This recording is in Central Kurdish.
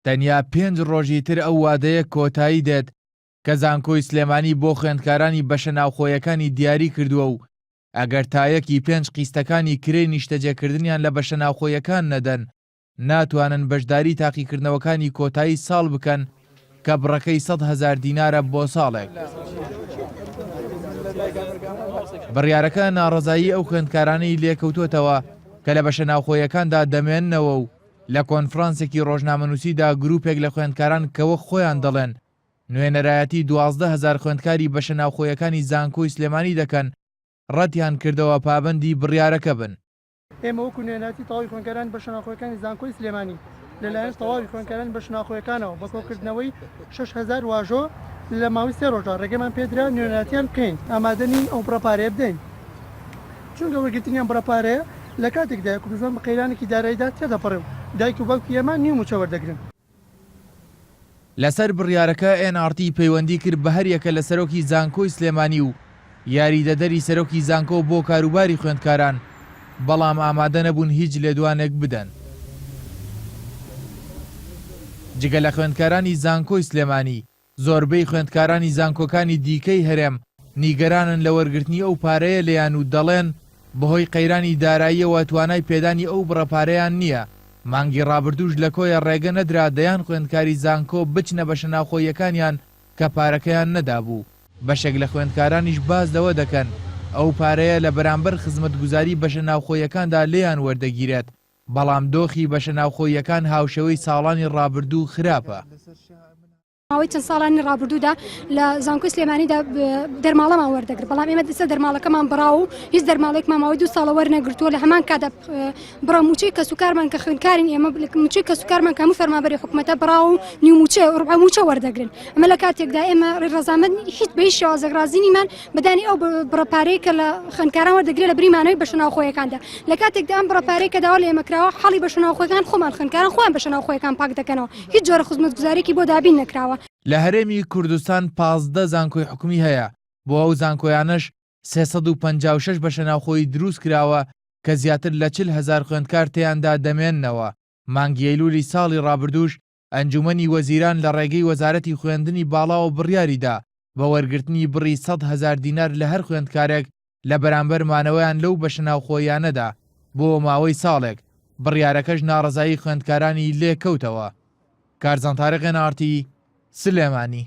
تەنیا 5 ڕۆژی تر ئەو وادەیە کۆتایی دێت کە زانکۆی سلێمانی بۆ خوێندکارانی بەشە ناوخۆیەکانی دیاری کردووە و ئەگەر تایەکی 5 قیستەکانی کرێی نیشتەجێکردنیان لە بەشە ناوخۆیەکان نەدەن ناتوانن بەشداری تاقیکردنەوەکانی کۆتایی ساڵ بکەن کە بڕەکەی 100,000 دینارە بۆ ساڵێک. بڕیارەکە ناڕەزایی ئەو خوێندکارانەی لێکەوتوتەوە کە لە بەشە ناوخۆیەکاندا دەمێننەوە و لە کۆنفرانسێکی ڕۆژنامەنووسیدا گروپێک لە خوێندکاران کەوە خۆیان دەڵێن نوێنەرایەتی 12,000 خوێندکاری بەشە ناوخۆیەکانی زانکۆی سلێمانی دەکەن ڕەتیان کردەوە پابەندی بڕیارەکە بن. ئێمە وەکو نوێنەتی تەواوی خوێندکاران بەشە ناوخۆیەکانی زانکۆی سلێمانی لەلایەن تەواوی خوێندکاران بەشە ناوخۆیەکانەوە بە کۆکردنەوەی 6,000 واژۆ لە ماوەی 3 ڕۆژە ڕێگەمان پێدرا نوێنەتیان بکەین ئامادەنی ئەو بڕەپارەیە بدەین چونکە وەرگرتنیان بڕەپارەیە لە کاتێکدا کوردستان بە قەیرانێکی داراییدا تێدەپەڕێ و دایک و باوکی ئێمە نیموچە وەردەگرن. لەسەر بڕیارەکە NRT پەیوەندی کرد بە هەر یەکە لە سەرۆکی زانکۆی سلێمانی و یاریدەدەری سەرۆکی زانکۆ بۆ کاروباری خوێندکاران بەڵام ئامادە نەبوون هیچ لێدوانێک بدەن. جگە لە خوێندکارانی زانکۆی سلێمانی زۆربەی خوێندکارانی زانکۆکانی دیکەی هەرێم نیگەرانن لە وەرگرتنی ئەو پارەیە لەیان و دەڵێن بەهۆی قەیرانی داراییەوە توانای پێدانی ئەو بڕەپارەیان نییە. مانگی ڕابردووش لە کۆیە ڕێگە نەدرا دەیان خوێندکاری زانکۆ بچنە بەشە ناوخۆیەکانیان کە پارەکەیان نەدابوو. بەشێک لە خوێندکارانیش باز دەوە دەکەن ئەو پارەیە لە بەرامبەر خزمەتگوزاری بەشە ناوخۆیەکاندا لێیان وەردەگیرێت بەڵام دۆخی بەشە ناوخۆیەکان هاوشەوەی ساڵانی ڕابردوو خراپە. ماوەی چەند ساڵانی ڕابردوودا لە زانکۆی سلێمانیدا دەرماڵەمان وەردەگرت بەڵام ئێمە دەسە دەرماڵەکەمان بڕاو و هیچ دەرماڵێکمان ماوەی 2 ساڵە وەرنەگرتووە لە هەمان کاتدا بڕا موچەی کەسوکارمان کە خوێندکارین ئێمە موچەی کەسوکارمان کەموو فەرمانبەری حکوومەتە بڕاو و نیوموچە ڕوبع موچە وەردەگرن ئەمە لە کاتێکدا ئێمە ڕێڕەزامەند هیچ بە هیچ شێوازێک رازی نیمان بەدانی ئەو بڕەپارەی کە لە خوێندکاران وەردەگرێت لە بریمانەوەی بەشە ناوخۆیەکاندا لە کاتێکدا ئەم بڕەپارەی کە داوا لە ئێمە کراوە حەڵی بەشە ناوخۆیەکان خۆمان خوێندکاران خۆیان بەشە ناوخۆیەکان پاک دەکەنەوە هیچ جۆرە خزمەتگوزاریی بۆ دابین نەکراوە. لە هەرێمی کوردستان 15 زانکۆی حکومی هەیە بۆ ئەو زانکۆیانش 356 بەشە ناوخۆی دروست کراوە کە زیاتر لە 40,000 خوێندکار تێیاندا دەمێننەوە. مانگی ئەیلولی ساڵی ڕابردووش ئەنجومەنی وەزیران لە ڕێگەی وەزارەتی خوێندنی باڵا و بڕیاریدا بە وەرگرتنی بڕی 100,000 دینار لە هەر خوێندکارێک لە بەرامبەر مانەوەیان لەو بەشە ناوخۆیانەدا بۆ ماوەی ساڵێک. بڕیارەکەش ناڕەزایی خوێندکارانی لێ کەوتەوە. کارزان تارق NRT سلێمانی.